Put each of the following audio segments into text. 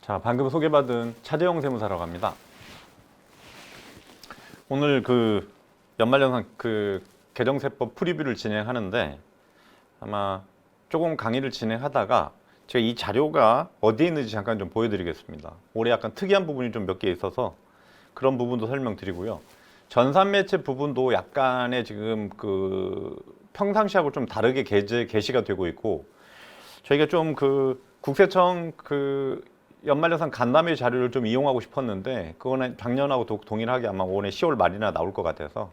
자, 방금 소개받은 차재영 세무사라고 합니다. 오늘 연말정산 개정세법 프리뷰를 진행하는데 아마 조금 강의를 진행하다가 제가 이 자료가 어디에 있는지 잠깐 좀 보여드리겠습니다. 올해 약간 특이한 부분이 좀 몇 개 있어서 그런 부분도 설명드리고요. 전산매체 부분도 약간의 지금 평상시하고 좀 다르게 게시가 되고 있고, 저희가 좀 국세청 연말정산 간담회 자료를 좀 이용하고 싶었는데 그거는 작년하고 동일하게 아마 올해 10월 말이나 나올 것 같아서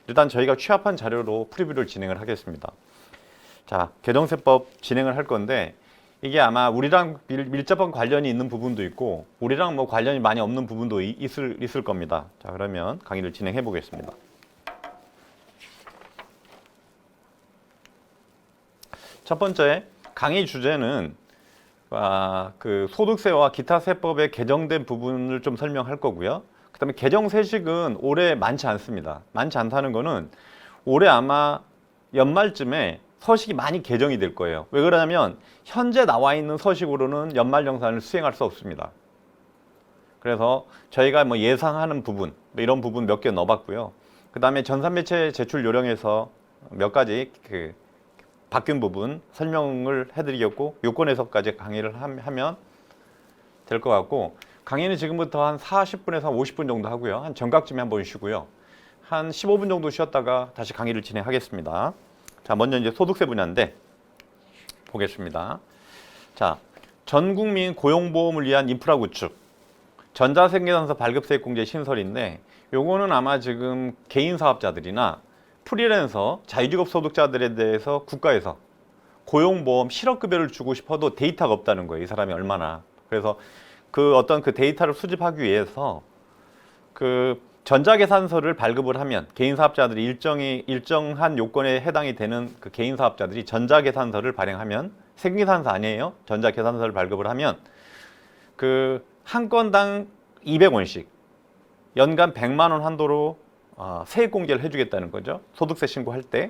일단 저희가 취합한 자료로 프리뷰를 진행을 하겠습니다. 자, 개정세법 진행을 할 건데 이게 아마 우리랑 밀접한 관련이 있는 부분도 있고 우리랑 뭐 관련이 많이 없는 부분도 있을 겁니다. 자, 그러면 강의를 진행해 보겠습니다. 첫 번째 강의 주제는 소득세와 기타 세법에 개정된 부분을 좀 설명할 거고요. 그 다음에 개정 세식은 올해 많지 않습니다. 많지 않다는 거는 올해 아마 연말쯤에 서식이 많이 개정이 될 거예요. 왜 그러냐면 현재 나와 있는 서식으로는 연말정산을 수행할 수 없습니다. 그래서 저희가 뭐 예상하는 부분, 이런 부분 몇 개 넣어봤고요. 그 다음에 전산매체 제출 요령에서 몇 가지 바뀐 부분 설명을 해드리겠고, 요건 해석까지 강의를 하면 될 것 같고, 강의는 지금부터 한 40분에서 50분 정도 하고요. 한 정각쯤에 한번 쉬고요. 한 15분 정도 쉬었다가 다시 강의를 진행하겠습니다. 자, 먼저 이제 소득세 분야인데 보겠습니다. 자, 전 국민 고용보험을 위한 인프라 구축, 전자생계산서 발급세액공제 신설인데, 요거는 아마 지금 개인 사업자들이나 프리랜서, 자유직업 소득자들에 대해서 국가에서 고용보험 실업급여를 주고 싶어도 데이터가 없다는 거예요. 이 사람이 얼마나. 그래서 어떤 데이터를 수집하기 위해서 전자계산서를 발급을 하면 개인 사업자들이 일정한 요건에 해당이 되는 개인 사업자들이 전자계산서를 발행하면, 생계산서 아니에요. 전자계산서를 발급을 하면 한 건당 200원씩 연간 100만 원 한도로 세액 공제를 해주겠다는 거죠. 소득세 신고할 때.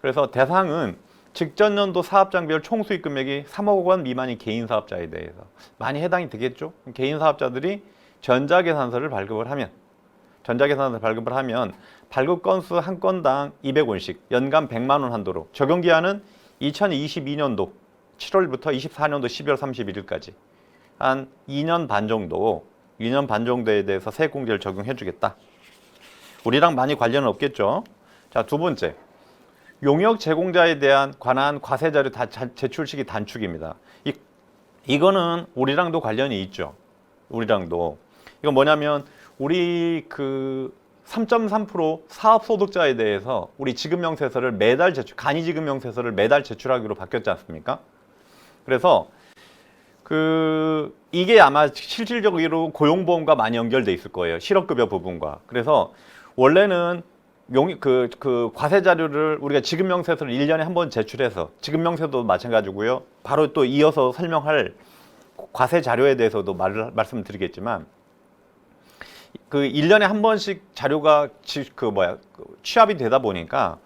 그래서 대상은 직전 연도 사업장별 총수익 금액이 3억 원 미만인 개인 사업자에 대해서 많이 해당이 되겠죠. 개인 사업자들이 전자계산서를 발급을 하면 발급 건수 한 건당 200원씩 연간 100만 원 한도로, 적용 기한은 2022년도 7월부터 24년도 12월 31일까지 한 2년 반 정도에 대해서 세액 공제를 적용해 주겠다. 우리랑 많이 관련은 없겠죠. 자, 두 번째, 용역 제공자에 관한 과세 자료 제출 시기 단축입니다. 이거는 우리랑도 관련이 있죠. 우리랑도. 이건 뭐냐면 우리 3.3% 사업 소득자에 대해서 우리 지급명세서를 매달 간이 지급명세서를 매달 제출하기로 바뀌었지 않습니까? 그래서 이게 아마 실질적으로 고용보험과 많이 연결돼 있을 거예요. 실업급여 부분과. 그래서 원래는 과세 자료를 우리가 지급명세서를 1년에 한 번 제출해서, 지급명세도 마찬가지고요. 바로 또 이어서 설명할 과세 자료에 대해서도 말씀을 드리겠지만, 1년에 한 번씩 자료가 취합이 되다 보니까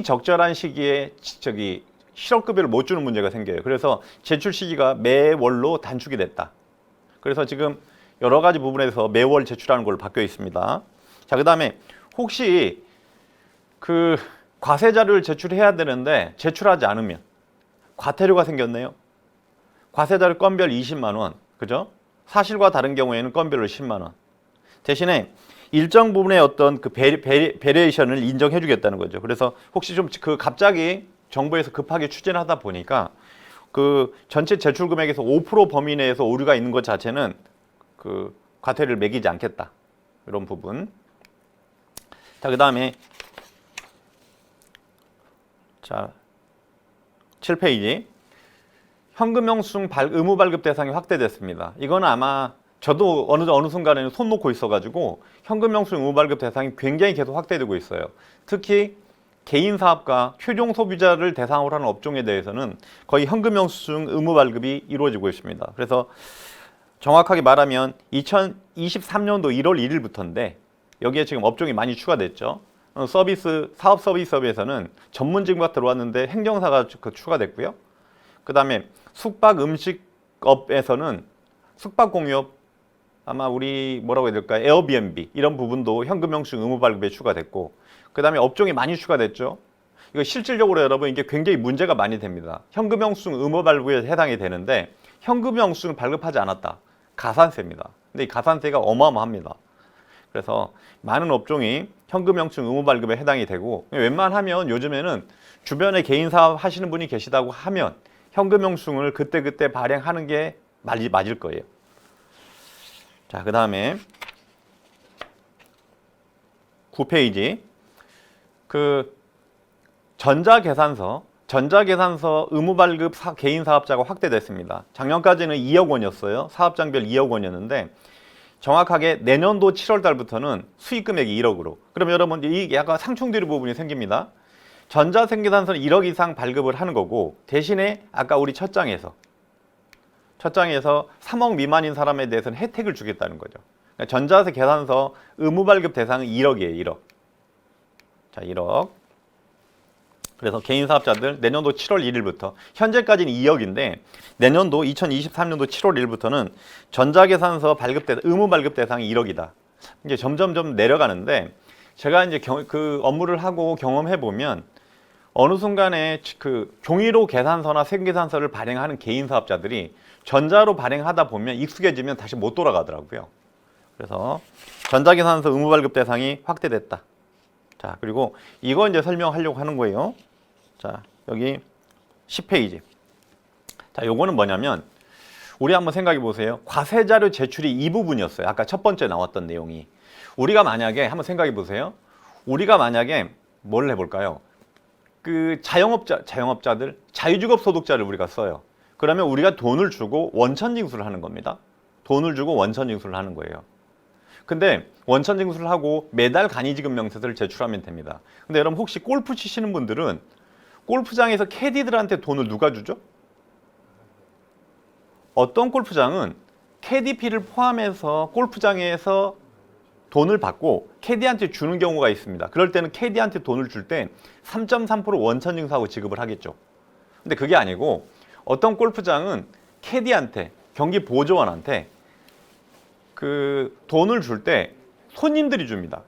적절한 시기에 실업급여를 못 주는 문제가 생겨요. 그래서 제출 시기가 매월로 단축이 됐다. 그래서 지금 여러 가지 부분에서 매월 제출하는 걸로 바뀌어 있습니다. 자, 그 다음에 혹시 과세 자료를 제출해야 되는데 제출하지 않으면 과태료가 생겼네요. 과세 자료 건별 20만 원, 그죠? 사실과 다른 경우에는 건별로 10만 원. 대신에 일정 부분의 어떤 베리에이션을 인정해 주겠다는 거죠. 그래서 혹시 좀 갑자기 정부에서 급하게 추진을 하다 보니까 전체 제출 금액에서 5% 범위 내에서 오류가 있는 것 자체는 과태료를 매기지 않겠다. 이런 부분. 자, 그 다음에 7페이지. 현금 영수증 의무 발급 대상이 확대됐습니다. 이거는 아마 저도 어느 순간에는 손 놓고 있어가지고 현금 영수증 의무 발급 대상이 굉장히 계속 확대되고 있어요. 특히 개인 사업가, 효용 소비자를 대상으로 하는 업종에 대해서는 거의 현금 영수증 의무 발급이 이루어지고 있습니다. 그래서 정확하게 말하면 2023년도 1월 1일부터인데 여기에 지금 업종이 많이 추가됐죠. 사업 서비스업에서는 전문직만 들어왔는데 행정사가 추가됐고요. 그 다음에 숙박, 음식 업에서는 숙박공유업, 아마 우리 뭐라고 해야 될까요? 에어비앤비 이런 부분도 현금 영수증 의무 발급에 추가됐고, 그 다음에 업종이 많이 추가됐죠. 이거 실질적으로 여러분 이게 굉장히 문제가 많이 됩니다. 현금 영수증 의무 발급에 해당이 되는데 현금 영수증을 발급하지 않았다. 가산세입니다. 근데 이 가산세가 어마어마합니다. 그래서 많은 업종이 현금 영수증 의무 발급에 해당이 되고, 웬만하면 요즘에는 주변에 개인 사업 하시는 분이 계시다고 하면 현금 영수증을 그때그때 발행하는 게 맞을 거예요. 자, 그 다음에 9페이지 그 전자계산서 의무 발급 개인 사업자가 확대됐습니다. 작년까지는 2억 원이었어요. 사업장별 2억 원이었는데 정확하게 내년도 7월 달부터는 수익 금액이 1억으로. 그럼 여러분 이 약간 상충되는 부분이 생깁니다. 전자생계산서는 1억 이상 발급을 하는 거고, 대신에 아까 우리 첫 장에서 3억 미만인 사람에 대해서는 혜택을 주겠다는 거죠. 그러니까 전자계산서 의무 발급 대상은 1억이에요. 1억. 자, 1억. 그래서 개인 사업자들 내년도 7월 1일부터, 현재까지는 2억인데 내년도 2023년도 7월 1일부터는 전자계산서 의무 발급 대상이 1억이다. 이제 점점 내려가는데, 제가 이제 그 업무를 하고 경험해 보면 어느 순간에 그 종이로 계산서나 생계산서를 발행하는 개인 사업자들이 전자로 발행하다 보면 익숙해지면 다시 못 돌아가더라고요. 그래서 전자계산서 의무 발급 대상이 확대됐다. 자, 그리고 이거 이제 설명하려고 하는 거예요. 자, 여기 10페이지. 자, 요거는 뭐냐면 우리 한번 생각해 보세요. 과세자료 제출이 이 부분이었어요. 아까 첫 번째 나왔던 내용이. 우리가 만약에 한번 생각해 보세요. 우리가 만약에 뭘 해볼까요? 그 자영업자들, 자유주거 소득자를 우리가 써요. 그러면 우리가 돈을 주고 원천징수를 하는 겁니다. 돈을 주고 원천징수를 하는 거예요. 근데 원천징수를 하고 매달 간이지급 명세서를 제출하면 됩니다. 근데 여러분 혹시 골프 치시는 분들은 골프장에서 캐디들한테 돈을 누가 주죠? 어떤 골프장은 캐디피를 포함해서 골프장에서 돈을 받고 캐디한테 주는 경우가 있습니다. 그럴 때는 캐디한테 돈을 줄 때 3.3% 원천징수하고 지급을 하겠죠. 근데 그게 아니고 어떤 골프장은 캐디한테, 경기 보조원한테 그 돈을 줄 때 손님들이 줍니다.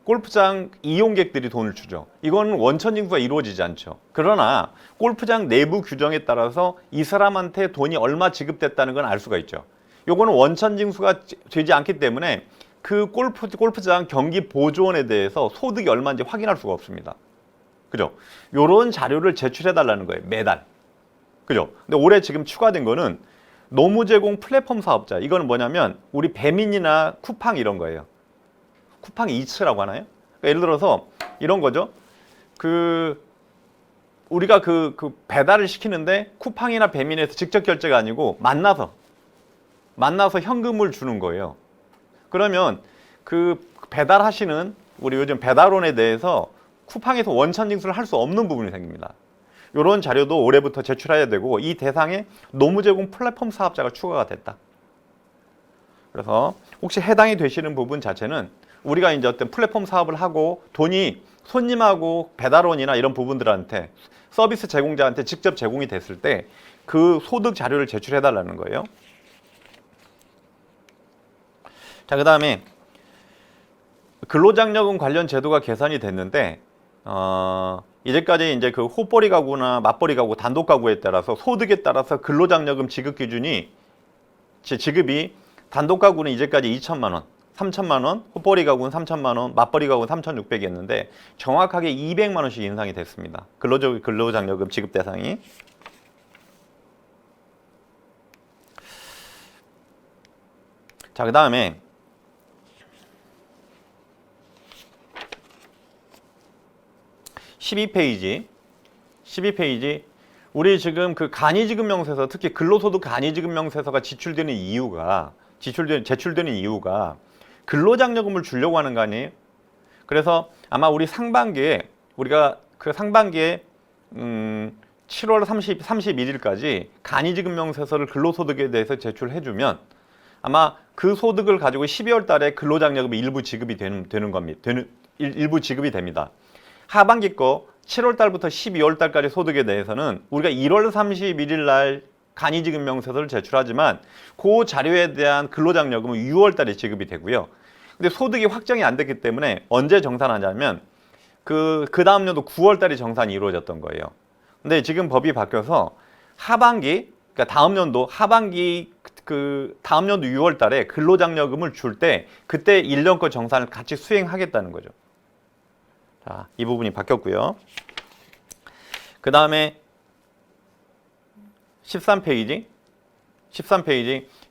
골프장 이용객들이 돈을 주죠. 이거는 원천징수가 이루어지지 않죠. 그러나 골프장 내부 규정에 따라서 이 사람한테 돈이 얼마 지급됐다는 건 알 수가 있죠. 요거는 원천징수가 되지 않기 때문에 그 골프장 경기 보조원에 대해서 소득이 얼마인지 확인할 수가 없습니다. 그죠? 요런 자료를 제출해 달라는 거예요. 매달. 그죠? 근데 올해 지금 추가된 거는 노무 제공 플랫폼 사업자. 이거는 뭐냐면 우리 배민이나 쿠팡 이런 거예요. 쿠팡 이츠라고 하나요? 그러니까 예를 들어서 이런 거죠. 우리가 그 배달을 시키는데 쿠팡이나 배민에서 직접 결제가 아니고 만나서 현금을 주는 거예요. 그러면 그 배달하시는 우리 요즘 배달원에 대해서 쿠팡에서 원천징수를 할 수 없는 부분이 생깁니다. 이런 자료도 올해부터 제출해야 되고, 이 대상에 노무 제공 플랫폼 사업자가 추가가 됐다. 그래서 혹시 해당이 되시는 부분 자체는 우리가 이제 어떤 플랫폼 사업을 하고 돈이 손님하고 배달원이나 이런 부분들한테, 서비스 제공자한테 직접 제공이 됐을 때 그 소득 자료를 제출해 달라는 거예요. 자, 그 다음에 근로장려금 관련 제도가 개선이 됐는데, 이제까지 이제 그 호벌이 가구나 맞벌이 가구, 단독 가구에 따라서 소득에 따라서 근로장려금 지급 기준이 지급이 단독 가구는 이제까지 2천만 원, 3천만 원, 호벌이 가구는 3천만 원, 맞벌이 가구는 3,600이었는데 정확하게 200만 원씩 인상이 됐습니다. 근로장려금 지급 대상이. 자, 그 다음에 12페이지 우리 지금 그 간이지급 명세서, 특히 근로소득 간이지급 명세서가 제출되는 이유가 근로장려금을 주려고 하는 거 아니에요? 그래서 아마 우리 상반기에 7월 31일까지 간이지급 명세서를 근로소득에 대해서 제출해주면 아마 그 소득을 가지고 12월 달에 근로장려금이 일부 지급이 일부 지급이 됩니다. 하반기 거 7월 달부터 12월 달까지 소득에 대해서는 우리가 1월 31일 날 간이지급명서를 제출하지만 그 자료에 대한 근로장려금은 6월 달에 지급이 되고요. 근데 소득이 확정이 안 됐기 때문에 언제 정산하냐면 그 다음 연도 9월 달에 정산이 이루어졌던 거예요. 근데 지금 법이 바뀌어서 하반기, 그러니까 다음 연도 하반기 다음 연도 6월 달에 근로장려금을 줄 때 그때 1년권 정산을 같이 수행하겠다는 거죠. 자, 이 부분이 바뀌었고요. 그 다음에 13페이지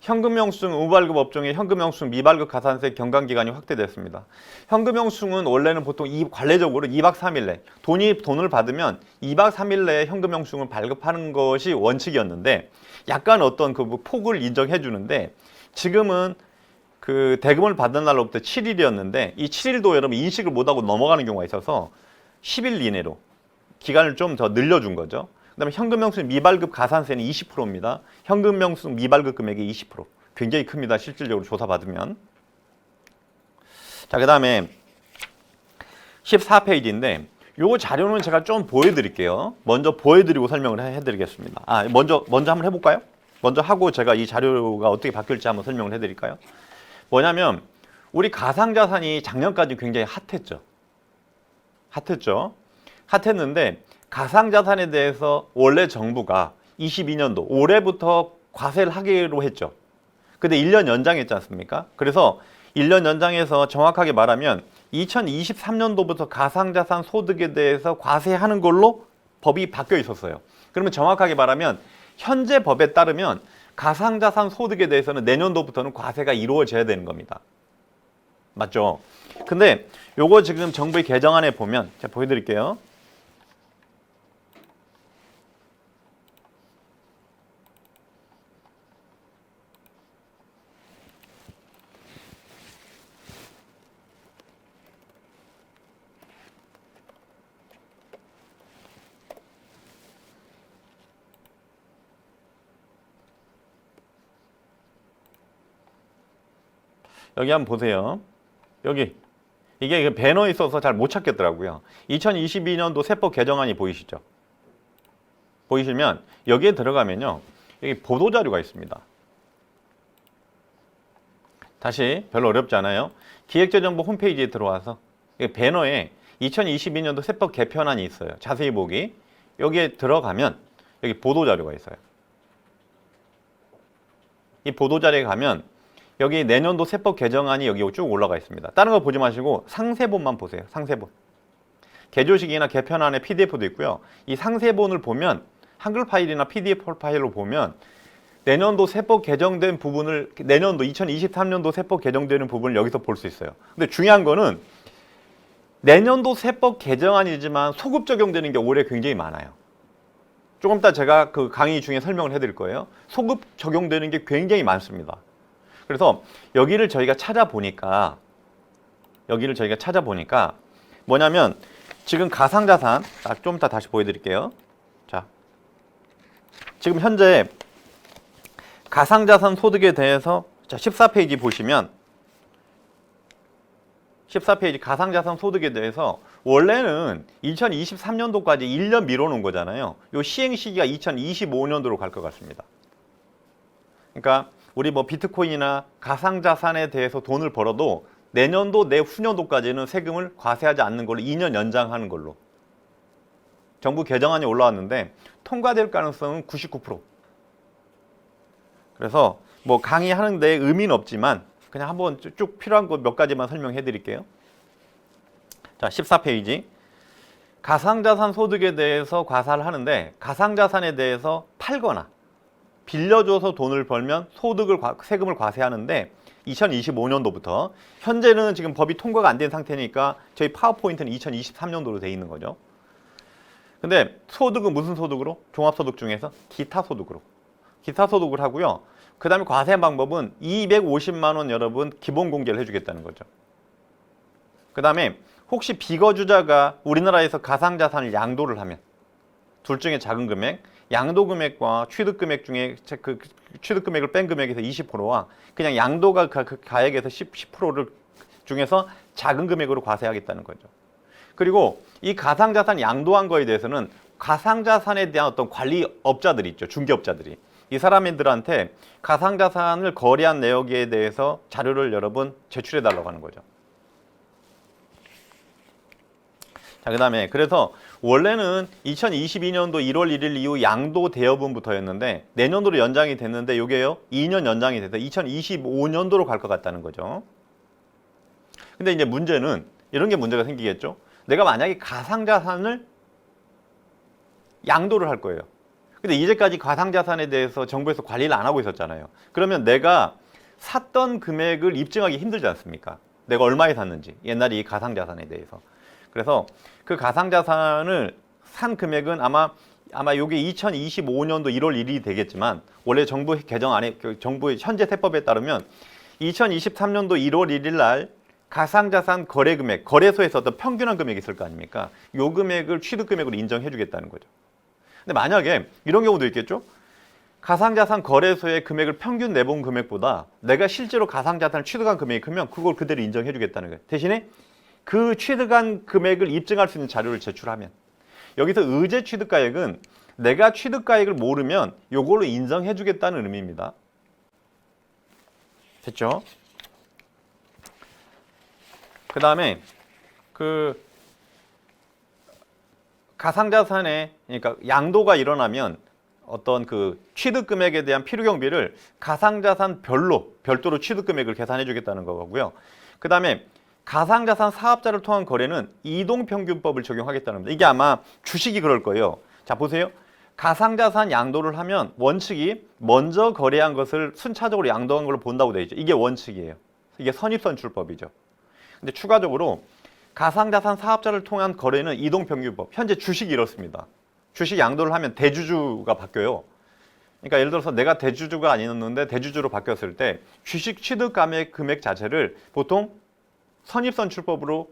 현금영수증 무발급 업종의 현금영수증 미발급 가산세 경감기간이 확대됐습니다. 현금영수증은 원래는 보통 관례적으로 2박 3일 내 돈을 받으면 2박 3일 내에 현금영수증을 발급하는 것이 원칙이었는데 약간 어떤 그 폭을 인정해 주는데 지금은 그 대금을 받은 날로부터 7일이었는데 이 7일도 여러분 인식을 못하고 넘어가는 경우가 있어서 10일 이내로 기간을 좀 더 늘려준 거죠. 그다음에 현금영수증 미발급 가산세는 20%입니다. 현금영수증 미발급 금액이 20%. 굉장히 큽니다. 실질적으로 조사받으면. 자, 그다음에 14페이지인데 요 자료는 제가 좀 보여드릴게요. 먼저 보여드리고 설명을 해드리겠습니다. 먼저 한번 해볼까요? 먼저 하고 제가 이 자료가 어떻게 바뀔지 한번 설명을 해드릴까요? 뭐냐면 우리 가상자산이 작년까지 굉장히 핫했는데 가상자산에 대해서 원래 정부가 22년도 올해부터 과세를 하기로 했죠. 근데 1년 연장했지 않습니까? 그래서 1년 연장해서 정확하게 말하면 2023년도부터 가상자산 소득에 대해서 과세하는 걸로 법이 바뀌어 있었어요. 그러면 정확하게 말하면 현재 법에 따르면 가상자산 소득에 대해서는 내년도부터는 과세가 이루어져야 되는 겁니다. 맞죠? 근데 요거 지금 정부의 개정안에 보면 제가 보여드릴게요. 여기 한번 보세요. 여기 이게 배너에 있어서 잘 못 찾겠더라고요. 2022년도 세법 개정안이 보이시죠? 보이시면 여기에 들어가면요. 여기 보도자료가 있습니다. 다시 별로 어렵지 않아요. 기획재정부 홈페이지에 들어와서 배너에 2022년도 세법 개편안이 있어요. 자세히 보기. 여기에 들어가면 여기 보도자료가 있어요. 이 보도자료에 가면 여기 내년도 세법 개정안이 여기 쭉 올라가 있습니다. 다른 거 보지 마시고 상세본만 보세요. 상세본. 개조식이나 개편안에 PDF도 있고요. 이 상세본을 보면 한글 파일이나 PDF 파일로 보면 내년도 세법 개정된 부분을 내년도 2023년도 세법 개정되는 부분을 여기서 볼 수 있어요. 근데 중요한 거는 내년도 세법 개정안이지만 소급 적용되는 게 올해 굉장히 많아요. 조금 이따 제가 그 강의 중에 설명을 해드릴 거예요. 소급 적용되는 게 굉장히 많습니다. 그래서 여기를 저희가 찾아보니까 뭐냐면 지금 가상자산 좀 이따 다시 보여드릴게요. 자, 지금 현재 가상자산 소득에 대해서 자 14페이지 보시면 14페이지 가상자산 소득에 대해서 원래는 2023년도까지 1년 미뤄놓은 거잖아요. 요 시행 시기가 2025년도로 갈 것 같습니다. 그러니까 우리 뭐 비트코인이나 가상자산에 대해서 돈을 벌어도 내년도 내후년도까지는 세금을 과세하지 않는 걸로 2년 연장하는 걸로 정부 개정안이 올라왔는데 통과될 가능성은 99%. 그래서 뭐 강의하는 데 의미는 없지만 그냥 한번 쭉 필요한 것 몇 가지만 설명해 드릴게요. 자, 14페이지. 가상자산 소득에 대해서 과세를 하는데 가상자산에 대해서 팔거나 빌려줘서 돈을 벌면 세금을 과세하는데 2025년도부터 현재는 지금 법이 통과가 안 된 상태니까 저희 파워포인트는 2023년도로 돼 있는 거죠. 근데 소득은 무슨 소득으로? 종합소득 중에서 기타 소득을 하고요. 그 다음에 과세 방법은 250만 원 여러분 기본 공개를 해주겠다는 거죠. 그 다음에 혹시 비거주자가 우리나라에서 가상자산을 양도를 하면 둘 중에 작은 금액, 양도금액과 취득금액 중에 그 취득금액을 뺀 금액에서 20%와 그냥 양도가 가액에서 10%를 중에서 작은 금액으로 과세하겠다는 거죠. 그리고 이 가상자산 양도한 거에 대해서는 가상자산에 대한 어떤 관리업자들이 있죠. 중개업자들이. 이 사람들한테 가상자산을 거래한 내역에 대해서 자료를 여러분 제출해 달라고 하는 거죠. 자, 그 다음에 그래서 원래는 2022년도 1월 1일 이후 양도 대여분부터였는데 내년도로 연장이 됐는데 이게요 2년 연장이 돼서 2025년도로 갈 것 같다는 거죠. 근데 이제 문제는 이런 게 문제가 생기겠죠. 내가 만약에 가상자산을 양도를 할 거예요. 근데 이제까지 가상자산에 대해서 정부에서 관리를 안 하고 있었잖아요. 그러면 내가 샀던 금액을 입증하기 힘들지 않습니까? 내가 얼마에 샀는지, 옛날에 이 가상자산에 대해서. 그래서 그 가상자산을 산 금액은 아마 이게 2025년도 1월 1일이 되겠지만 원래 정부 개정 안에 정부의 현재 세법에 따르면 2023년도 1월 1일 날 가상자산 거래 금액, 거래소에서 어떤 평균한 금액이 있을 거 아닙니까? 요 금액을 취득 금액으로 인정해 주겠다는 거죠. 근데 만약에 이런 경우도 있겠죠? 가상자산 거래소의 금액을 평균 내본 금액보다 내가 실제로 가상자산을 취득한 금액이 크면 그걸 그대로 인정해 주겠다는 거예요. 대신에 그 취득한 금액을 입증할 수 있는 자료를 제출하면 여기서 의제 취득가액은 내가 취득가액을 모르면 요걸로 인정해 주겠다는 의미입니다. 됐죠? 그 다음에 그 가상자산에 그러니까 양도가 일어나면 어떤 그 취득 금액에 대한 필요 경비를 가상자산 별도로 취득 금액을 계산해 주겠다는 거고요. 그 다음에 가상자산 사업자를 통한 거래는 이동평균법을 적용하겠다는 겁니다. 이게 아마 주식이 그럴 거예요. 자, 보세요. 가상자산 양도를 하면 원칙이 먼저 거래한 것을 순차적으로 양도한 걸로 본다고 되어 있죠. 이게 원칙이에요. 이게 선입선출법이죠. 근데 추가적으로 가상자산 사업자를 통한 거래는 이동평균법. 현재 주식이 이렇습니다. 주식 양도를 하면 대주주가 바뀌어요. 그러니까 예를 들어서 내가 대주주가 아니었는데 대주주로 바뀌었을 때 주식 취득 금액 자체를 보통 선입선출법으로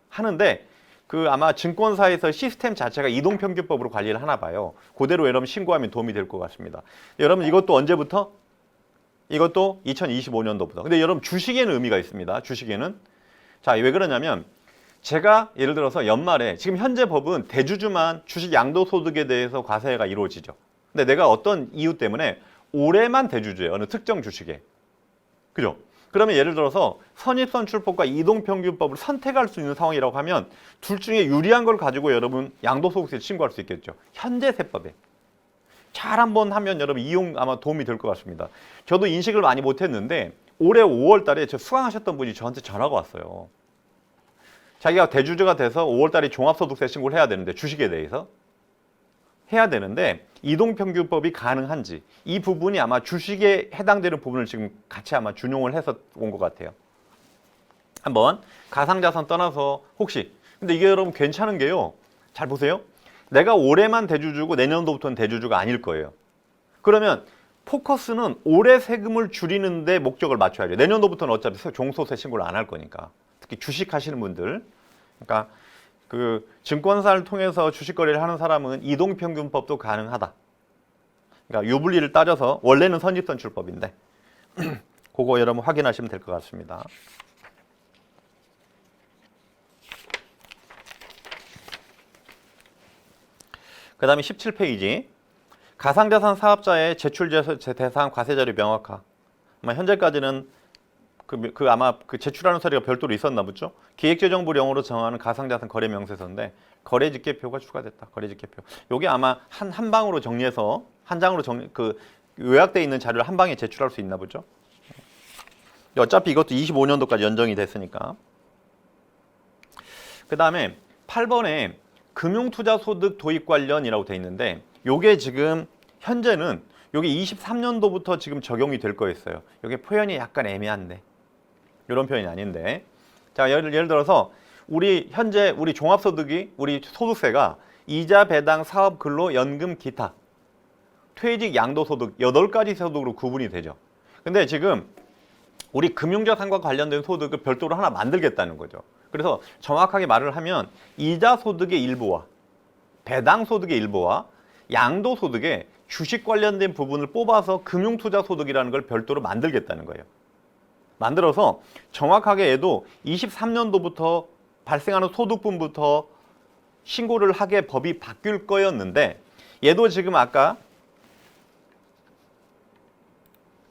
하는데 그 아마 증권사에서 시스템 자체가 이동평균법으로 관리를 하나 봐요. 그대로 여러분 신고하면 도움이 될 것 같습니다. 여러분 이것도 언제부터? 이것도 2025년도부터. 근데 여러분 주식에는 의미가 있습니다. 주식에는. 자, 왜 그러냐면 제가 예를 들어서 연말에 지금 현재 법은 대주주만 주식 양도소득에 대해서 과세가 이루어지죠. 근데 내가 어떤 이유 때문에 올해만 대주주예요. 어느 특정 주식에. 그죠? 그러면 예를 들어서 선입선출법과 이동평균법을 선택할 수 있는 상황이라고 하면 둘 중에 유리한 걸 가지고 여러분 양도소득세 신고할 수 있겠죠. 현재 세법에. 잘 한번 하면 여러분 이용 아마 도움이 될 것 같습니다. 저도 인식을 많이 못했는데 올해 5월 달에 저 수강하셨던 분이 저한테 전화가 왔어요. 자기가 대주주가 돼서 5월 달에 종합소득세 신고를 해야 되는데 주식에 대해서 해야 되는데 이동평균법이 가능한지 이 부분이 아마 주식에 해당되는 부분을 지금 같이 아마 준용을 해서 온 것 같아요. 한번 가상자산 떠나서 혹시 근데 이게 여러분 괜찮은 게요. 잘 보세요. 내가 올해만 대주주고 내년도부터는 대주주가 아닐 거예요. 그러면 포커스는 올해 세금을 줄이는 데 목적을 맞춰야죠. 내년도부터는 어차피 종소세 신고를 안 할 거니까. 특히 주식 하시는 분들. 그러니까 그 증권사를 통해서 주식 거래를 하는 사람은 이동평균법도 가능하다. 그러니까 유불리를 따져서 원래는 선입선출법인데 그거 여러분 확인하시면 될 것 같습니다. 그 다음에 17페이지 가상자산 사업자의 제출 대상 과세자료 명확화. 아마 현재까지는 아마 그 제출하는 서류가 별도로 있었나 보죠. 기획재정부령으로 정하는 가상자산 거래 명세서인데 거래집계표가 추가됐다. 거래집계표. 요게 아마 한 방으로 정리해서 한 장으로 요약되어 있는 자료를 한 방에 제출할 수 있나 보죠. 어차피 이것도 25년도까지 연정이 됐으니까. 그 다음에 8번에 금융투자소득 도입 관련이라고 돼 있는데 요게 지금 현재는 요게 23년도부터 지금 적용이 될 거였어요. 요게 표현이 약간 애매한데 이런 표현이 아닌데 자 예를 들어서 현재 우리 종합소득이 우리 소득세가 이자 배당 사업 근로 연금 기타 퇴직 양도소득 8가지 소득으로 구분이 되죠. 근데 지금 우리 금융자산과 관련된 소득을 별도로 하나 만들겠다는 거죠. 그래서 정확하게 말을 하면 이자 소득의 일부와 배당 소득의 일부와 양도 소득의 주식 관련된 부분을 뽑아서 금융투자 소득이라는 걸 별도로 만들겠다는 거예요. 만들어서 정확하게 얘도 23년도부터 발생하는 소득분부터 신고를 하게 법이 바뀔 거였는데 얘도 지금 아까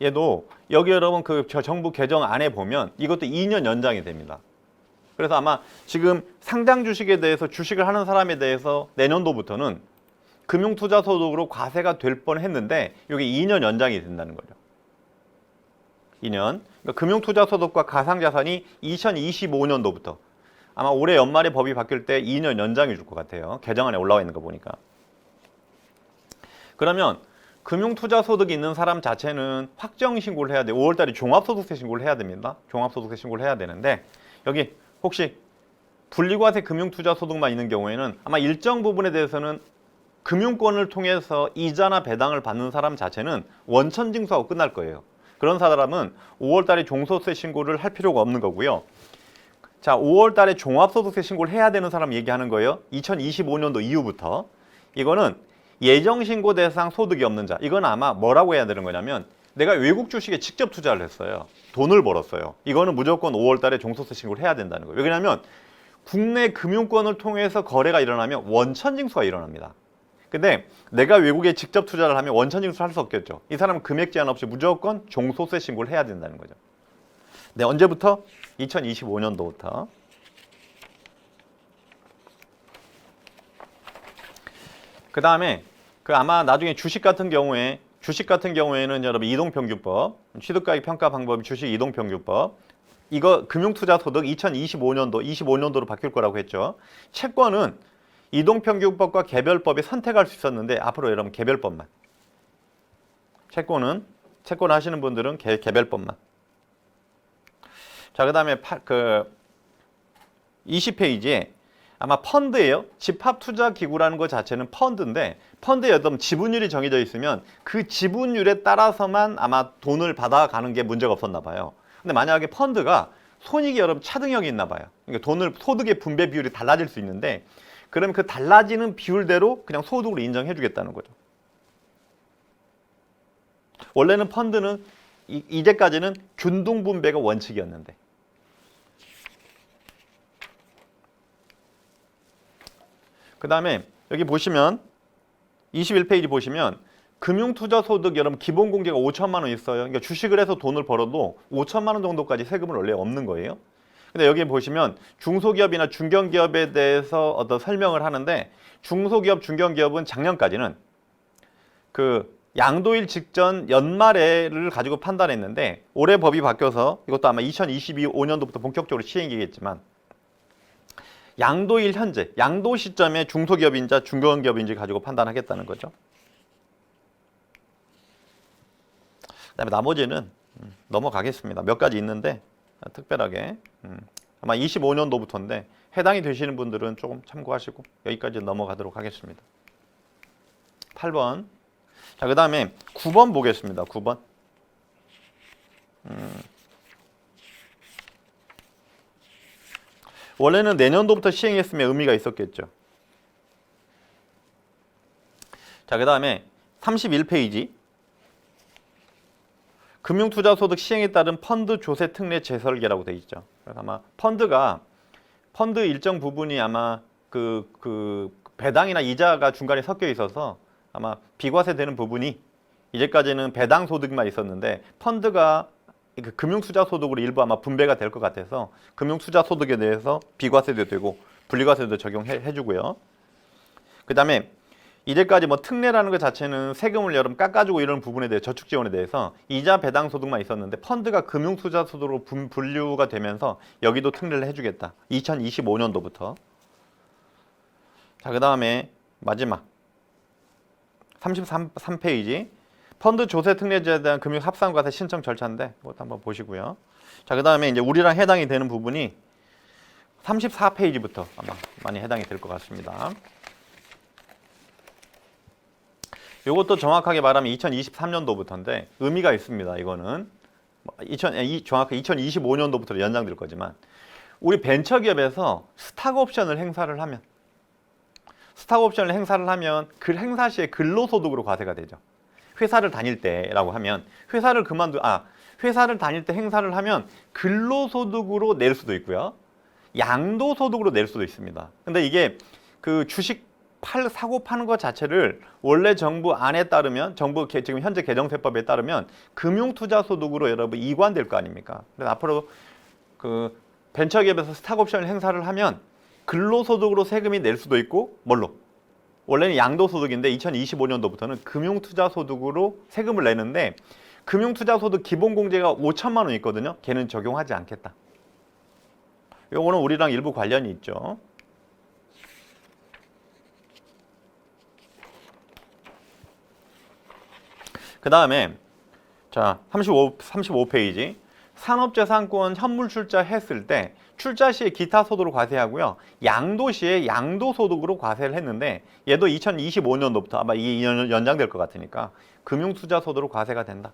얘도 여기 여러분 그 정부 개정안에 보면 이것도 2년 연장이 됩니다. 그래서 아마 지금 상장 주식에 대해서 주식을 하는 사람에 대해서 내년도부터는 금융투자소득으로 과세가 될 뻔했는데 이게 2년 연장이 된다는 거죠. 2년. 그러니까 금융투자소득과 가상자산이 2025년도부터 아마 올해 연말에 법이 바뀔 때 2년 연장해 줄 것 같아요. 개정안에 올라와 있는 거 보니까. 그러면 금융투자소득이 있는 사람 자체는 확정신고를 해야 돼요. 5월 달에 종합소득세 신고를 해야 됩니다. 종합소득세 신고를 해야 되는데 여기 혹시 분리과세 금융투자소득만 있는 경우에는 아마 일정 부분에 대해서는 금융권을 통해서 이자나 배당을 받는 사람 자체는 원천징수하고 끝날 거예요. 그런 사람은 5월 달에 종소득세 신고를 할 필요가 없는 거고요. 자, 5월 달에 종합소득세 신고를 해야 되는 사람 얘기하는 거예요. 2025년도 이후부터. 이거는 예정신고 대상 소득이 없는 자. 이건 아마 뭐라고 해야 되는 거냐면 내가 외국 주식에 직접 투자를 했어요. 돈을 벌었어요. 이거는 무조건 5월 달에 종소득세 신고를 해야 된다는 거예요. 왜냐하면 국내 금융권을 통해서 거래가 일어나면 원천징수가 일어납니다. 근데 내가 외국에 직접 투자를 하면 원천징수를 할 수 없겠죠. 이 사람은 금액 제한 없이 무조건 종소득세 신고를 해야 된다는 거죠. 네, 언제부터? 2025년도부터. 그 다음에 아마 나중에 주식 같은 경우에는 여러분 이동평균법, 취득가액 평가 방법이 주식 이동평균법, 이거 금융투자소득 25년도로 바뀔 거라고 했죠. 채권은 이동평균법과 개별법에 선택할 수 있었는데 앞으로 여러분 개별법만. 채권 하시는 분들은 개별법만. 자, 그다음에 20페이지에 아마 펀드예요. 집합투자기구라는 것 자체는 펀드인데 펀드에 어떤 지분율이 정해져 있으면 그 지분율에 따라서만 아마 돈을 받아가는 게 문제가 없었나 봐요. 근데 만약에 펀드가 손익이 여러분 차등력이 있나 봐요. 그러니까 소득의 분배 비율이 달라질 수 있는데 그러면 그 달라지는 비율대로 그냥 소득으로 인정해 주겠다는 거죠. 원래는 펀드는 이제까지는 균등분배가 원칙이었는데 그 다음에 여기 보시면 21페이지 보시면 금융투자소득 여러분 기본공제가 5천만 원 있어요. 그러니까 주식을 해서 돈을 벌어도 5천만 원 정도까지 세금을 원래 없는 거예요. 근데 여기 보시면 중소기업이나 중견기업에 대해서 어떤 설명을 하는데 중소기업, 중견기업은 작년까지는 그 양도일 직전 연말에를 가지고 판단했는데 올해 법이 바뀌어서 이것도 아마 2025년도부터 본격적으로 시행이겠지만 양도일 현재, 양도 시점에 중소기업인지 중견기업인지 가지고 판단하겠다는 거죠. 그다음에 나머지는 넘어가겠습니다. 몇 가지 있는데 특별하게 아마 25년도부터인데 해당이 되시는 분들은 조금 참고하시고 여기까지 넘어가도록 하겠습니다. 8번. 자, 그 다음에 9번 보겠습니다. 9번. 원래는 내년도부터 시행했으면 의미가 있었겠죠. 자, 그 다음에 31페이지. 금융투자소득 시행에 따른 펀드 조세 특례 재설계라고 되어 있죠. 그래서 아마 펀드 일정 부분이 아마 그 배당이나 이자가 중간에 섞여 있어서 아마 비과세 되는 부분이 이제까지는 배당 소득만 있었는데 펀드가 그 금융투자소득으로 일부 아마 분배가 될 것 같아서 금융투자소득에 대해서 비과세도 되고 분리과세도 적용해 주고요. 그 다음에 이제까지 뭐 특례라는 것 자체는 세금을 여러분 깎아주고 이런 부분에 대해 저축 지원에 대해서 이자 배당 소득만 있었는데 펀드가 금융투자소득으로 분류가 되면서 여기도 특례를 해주겠다. 2025년도부터. 자, 그 다음에 마지막 33페이지 펀드 조세 특례제에 대한 금융 합산과세 신청 절차인데 이것도 한번 보시고요. 자, 그 다음에 이제 우리랑 해당이 되는 부분이 34페이지부터 아마 많이 해당이 될 것 같습니다. 이것도 정확하게 말하면 2023년도부터인데 의미가 있습니다. 이거는 정확히 2025년도부터 연장될 거지만 우리 벤처기업에서 스탁옵션을 행사를 하면 그 행사 시에 근로소득으로 과세가 되죠. 회사를 다닐 때라고 하면 회사를 다닐 때 행사를 하면 근로소득으로 낼 수도 있고요. 양도소득으로 낼 수도 있습니다. 근데 이게 그 주식 사고 파는 것 자체를 원래 정부 안에 따르면 지금 현재 개정세법에 따르면 금융투자소득으로 여러분 이관될 거 아닙니까? 그래서 앞으로 그 벤처기업에서 스탁옵션을 행사를 하면 근로소득으로 세금이 낼 수도 있고 뭘로? 원래는 양도소득인데 2025년도부터는 금융투자소득으로 세금을 내는데 금융투자소득 기본공제가 5천만 원 있거든요. 걔는 적용하지 않겠다. 요거는 우리랑 일부 관련이 있죠. 그 다음에 자 35페이지 산업재산권 현물 출자했을 때 출자 시에 기타 소득으로 과세하고요. 양도 시에 양도소득으로 과세를 했는데 얘도 2025년도부터 아마 이게 연장될 것 같으니까 금융투자소득으로 과세가 된다.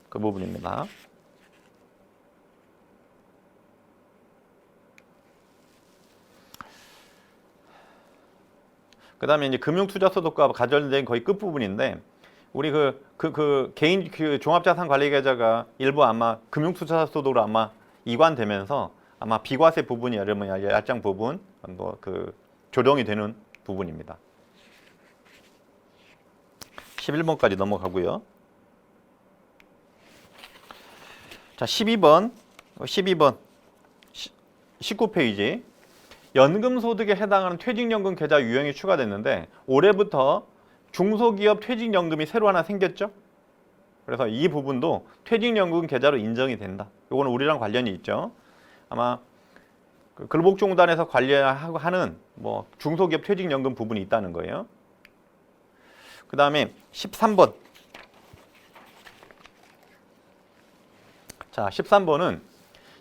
그 부분입니다. 그 다음에 이제 금융투자소득과 관련된 거의 끝부분인데 우리 개인 종합자산관리계좌가 일부 아마 금융투자소득으로 아마 이관되면서 아마 비과세 부분이 여러분 약정 부분 조정이 되는 부분입니다. 11번까지 넘어가고요. 자, 12번 19페이지 연금소득에 해당하는 퇴직연금 계좌 유형이 추가됐는데 올해부터 중소기업 퇴직연금이 새로 하나 생겼죠. 그래서 이 부분도 퇴직연금 계좌로 인정이 된다. 이거는 우리랑 관련이 있죠. 아마 근로복지공단에서 관리하는 뭐 중소기업 퇴직연금 부분이 있다는 거예요. 그 다음에 13번. 자, 13번은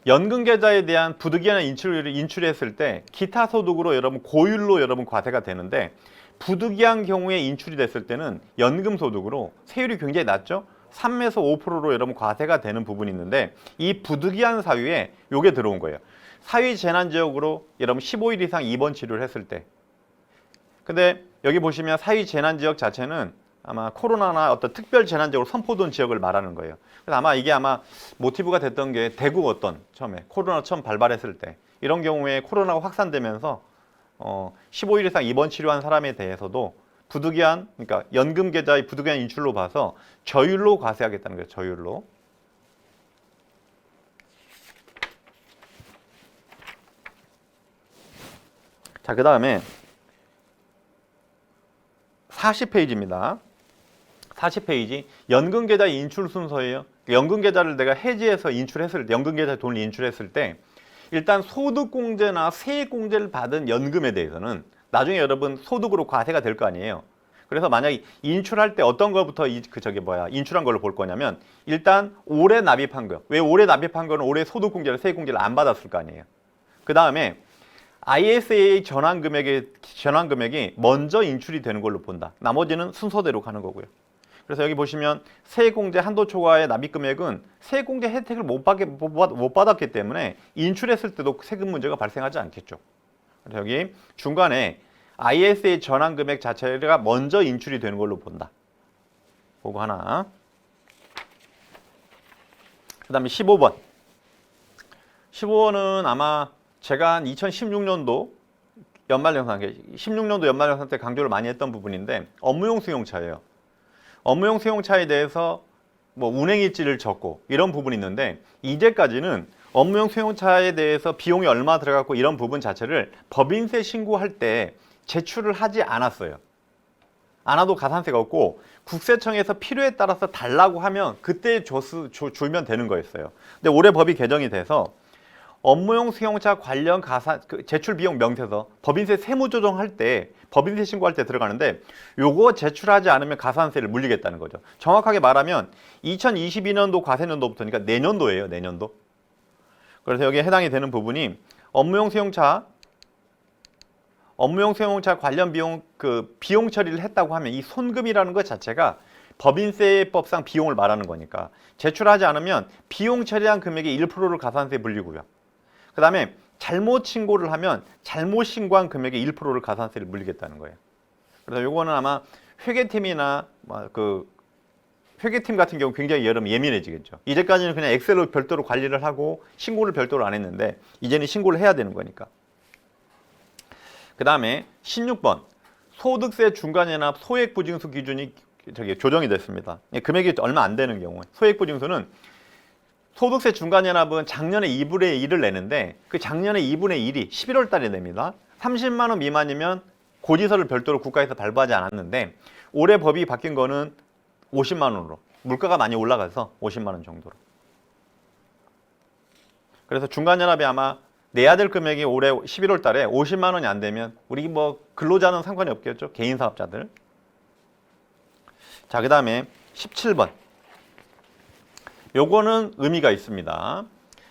연금계좌에 대한 부득이한 인출을 인출했을 때 기타 소득으로 여러분 고율로 여러분 과세가 되는데 부득이한 경우에 인출이 됐을 때는 연금소득으로 세율이 굉장히 낮죠. 3에서 5%로 여러분 과세가 되는 부분이 있는데 이 부득이한 사유에 요게 들어온 거예요. 사회 재난 지역으로 여러분 15일 이상 입원 치료를 했을 때. 근데 여기 보시면 사회 재난 지역 자체는 아마 코로나나 어떤 특별 재난 지역으로 선포된 지역을 말하는 거예요. 그래서 아마 이게 아마 모티브가 됐던 게 대구 처음에 코로나 처음 발발했을 때 이런 경우에 코로나가 확산되면서 15일 이상 입원 치료한 사람에 대해서도 부득이한 그러니까 연금 계좌의 부득이한 인출로 봐서 저율로 과세하겠다는 거예요. 저율로. 자, 그다음에 40페이지입니다. 40페이지 연금 계좌 인출 순서예요. 연금 계좌를 내가 해지해서 인출했을 때 연금 계좌에 돈을 인출했을 때 일단 소득공제나 세액공제를 받은 연금에 대해서는 나중에 여러분 소득으로 과세가 될 거 아니에요. 그래서 만약에 인출할 때 어떤 거부터 인출한 걸로 볼 거냐면 일단 올해 납입한 거. 왜 올해 납입한 거는 올해 소득공제를 세액공제를 안 받았을 거 아니에요. 그 다음에 ISA 전환 금액이 먼저 인출이 되는 걸로 본다. 나머지는 순서대로 가는 거고요. 그래서 여기 보시면 세액공제 한도 초과의 납입 금액은 세액공제 혜택을 못 받았기 때문에 인출했을 때도 세금 문제가 발생하지 않겠죠. 그래서 여기 중간에 ISA 전환 금액 자체가 먼저 인출이 되는 걸로 본다. 그거 하나. 그 다음에 15번. 15번은 아마 제가 한 2016년도 연말정산, 16년도 연말정산 때 강조를 많이 했던 부분인데 업무용 승용차예요. 업무용 승용차에 대해서 뭐 운행일지를 적고 이런 부분이 있는데 이제까지는 업무용 승용차에 대해서 비용이 얼마 들어갔고 이런 부분 자체를 법인세 신고할 때 제출을 하지 않았어요. 안 와도 가산세가 없고 국세청에서 필요에 따라서 달라고 하면 그때 주면 되는 거였어요. 근데 올해 법이 개정이 돼서 업무용 승용차 관련 제출 비용 명세서 법인세 세무 조정할 때 법인세 신고할 때 들어가는데 요거 제출하지 않으면 가산세를 물리겠다는 거죠. 정확하게 말하면 2022년도 과세년도부터니까 내년도예요. 내년도. 그래서 여기에 해당이 되는 부분이 업무용 승용차 관련 비용 비용 처리를 했다고 하면 이 손금이라는 것 자체가 법인세법상 비용을 말하는 거니까 제출하지 않으면 비용 처리한 금액의 1%를 가산세에 물리고요. 그 다음에 잘못 신고를 하면 잘못 신고한 금액의 1%를 가산세를 물리겠다는 거예요. 그래서 요거는 아마 회계팀이나 회계팀 같은 경우 굉장히 여러분 예민해지겠죠. 이제까지는 그냥 엑셀로 별도로 관리를 하고 신고를 별도로 안 했는데 이제는 신고를 해야 되는 거니까. 그 다음에 16번 소득세 중간연합 소액부징수 기준이 조정이 됐습니다. 금액이 얼마 안 되는 경우에 소액부징수는 소득세 중간연합은 작년에 2분의 1을 내는데 그 작년에 2분의 1이 11월 달에 냅니다. 30만 원 미만이면 고지서를 별도로 국가에서 발부하지 않았는데 올해 법이 바뀐 거는 50만 원으로 물가가 많이 올라가서 50만 원 정도로. 그래서 중간연합이 아마 내야 될 금액이 올해 11월 달에 50만 원이 안 되면 우리 뭐 근로자는 상관이 없겠죠. 개인 사업자들. 자, 그다음에 17번. 요거는 의미가 있습니다.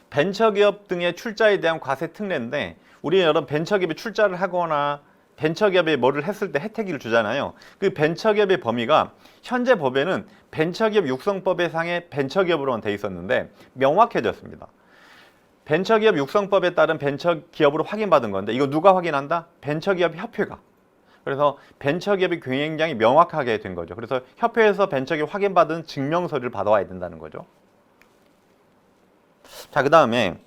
벤처기업 등의 출자에 대한 과세 특례인데 우리 여러 벤처기업이 출자를 하거나 벤처기업에 뭐를 했을 때 혜택을 주잖아요. 그 벤처기업의 범위가 현재 법에는 벤처기업 육성법에 상의 벤처기업으로만 돼 있었는데 명확해졌습니다. 벤처기업 육성법에 따른 벤처기업으로 확인받은 건데 이거 누가 확인한다? 벤처기업 협회가. 그래서 벤처기업의 경영장이 명확하게 된 거죠. 그래서 협회에서 벤처기업 확인받은 증명서를 받아와야 된다는 거죠. 자, 그 다음에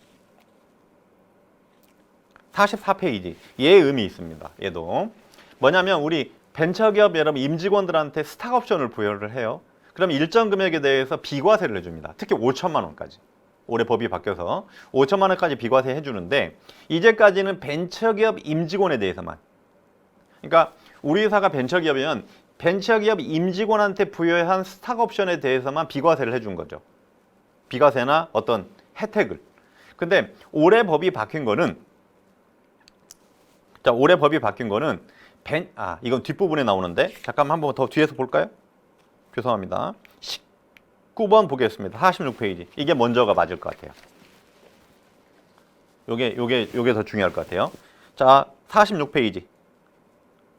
44페이지. 얘의 의미 있습니다. 얘도. 뭐냐면 우리 벤처기업 여러분 임직원들한테 스탁옵션을 부여를 해요. 그럼 일정 금액에 대해서 비과세를 해줍니다. 특히 5천만 원까지. 올해 법이 바뀌어서 5천만 원까지 비과세 해주는데 이제까지는 벤처기업 임직원에 대해서만. 그러니까 우리 회사가 벤처기업이면 벤처기업 임직원한테 부여한 스탁옵션에 대해서만 비과세를 해준 거죠. 비과세나 어떤 혜택을. 근데 올해 법이 바뀐 거는 자, 올해 법이 바뀐 거는 이건 뒷부분에 나오는데 잠깐만 한번 더 뒤에서 볼까요? 죄송합니다. 19번 보겠습니다. 46페이지. 이게 먼저가 맞을 것 같아요. 요게 더 중요할 것 같아요. 자, 46페이지.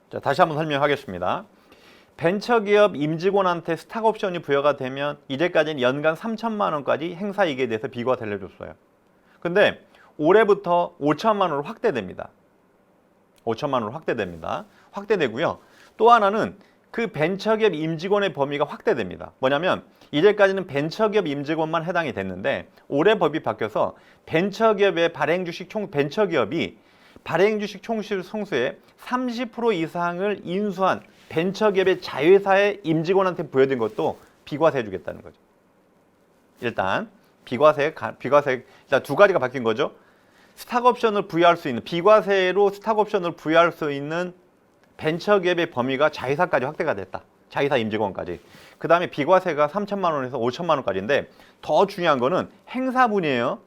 자, 다시 한번 설명하겠습니다. 벤처기업 임직원한테 스탁옵션이 부여가 되면 이제까지는 연간 3천만 원까지 행사이익에 대해서 비과세를 해줬어요. 근데 올해부터 5천만 원으로 확대됩니다. 5천만 원으로 확대됩니다. 확대되고요. 또 하나는 그 벤처기업 임직원의 범위가 확대됩니다. 뭐냐면 이제까지는 벤처기업 임직원만 해당이 됐는데 올해 법이 바뀌어서 벤처기업의 벤처기업이 발행주식 총수의 30% 이상을 인수한 벤처기업의 자회사의 임직원한테 부여된 것도 비과세 해주겠다는 거죠. 일단 비과세 일단 두 가지가 바뀐 거죠. 스탁옵션을 부여할 수 있는 비과세로 스탁옵션을 부여할 수 있는 벤처기업의 범위가 자회사까지 확대가 됐다. 자회사 임직원까지. 그 다음에 비과세가 3천만 원에서 5천만 원까지인데 더 중요한 거는 행사분이에요.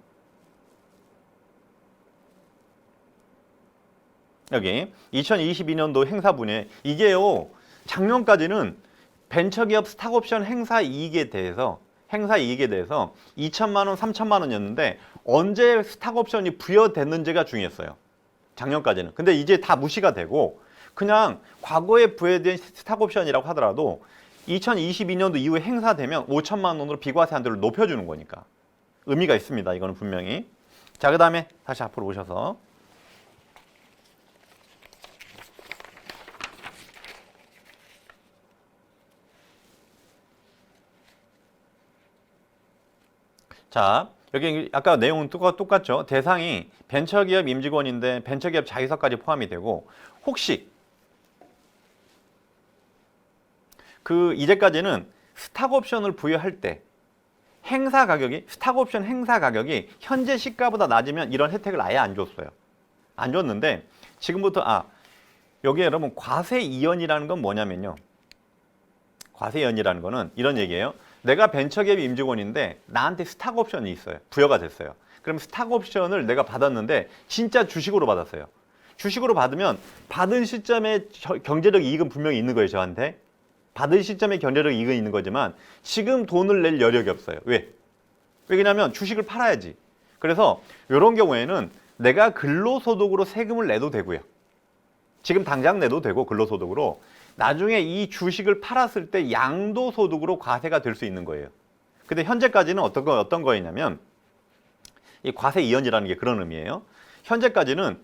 여기 2022년도 행사분에 이게요. 작년까지는 벤처기업 스탁옵션 행사 이익에 대해서 2천만 원, 3천만 원이었는데 언제 스탁옵션이 부여됐는지가 중요했어요. 작년까지는. 근데 이제 다 무시가 되고 그냥 과거에 부여된 스탁옵션이라고 하더라도 2022년도 이후에 행사되면 5천만 원으로 비과세 한도를 높여주는 거니까 의미가 있습니다. 이거는 분명히. 자, 그 다음에 다시 앞으로 오셔서 자, 여기 아까 내용은 똑같죠? 대상이 벤처기업 임직원인데 벤처기업 자회사까지 포함이 되고 혹시 이제까지는 스탁옵션을 부여할 때 스탁옵션 행사 가격이 현재 시가보다 낮으면 이런 혜택을 아예 안 줬어요. 안 줬는데 지금부터 여기 여러분 과세 이연이라는 건 뭐냐면요. 과세 이연이라는 거는 이런 얘기예요. 내가 벤처기업 임직원인데 나한테 스탁옵션이 있어요. 부여가 됐어요. 그럼 스탁옵션을 내가 받았는데 진짜 주식으로 받았어요. 주식으로 받으면 받은 시점에 경제적 이익은 분명히 있는 거예요. 저한테. 받은 시점에 경제적 이익은 있는 거지만 지금 돈을 낼 여력이 없어요. 왜냐하면 주식을 팔아야지. 그래서 이런 경우에는 내가 근로소득으로 세금을 내도 되고요. 지금 당장 내도 되고 근로소득으로 나중에 이 주식을 팔았을 때 양도소득으로 과세가 될 수 있는 거예요. 근데 현재까지는 어떤 거였냐면 이 과세 이연이라는 게 그런 의미예요. 현재까지는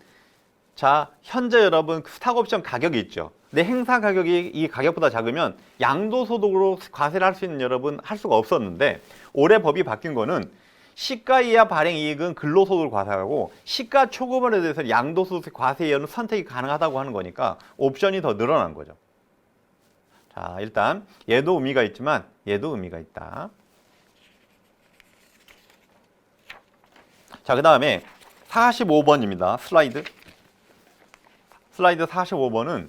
현재 여러분 스탁옵션 가격이 있죠. 내 행사 가격이 이 가격보다 작으면 양도소득으로 과세를 할 수 있는 여러분 할 수가 없었는데 올해 법이 바뀐 거는 시가 이하 발행 이익은 근로소득을 과세하고 시가 초과분에 대해서 양도소득 과세 이하는 선택이 가능하다고 하는 거니까 옵션이 더 늘어난 거죠. 자, 일단 얘도 의미가 있지만 얘도 의미가 있다. 자, 그 다음에 45번입니다. 슬라이드 45번은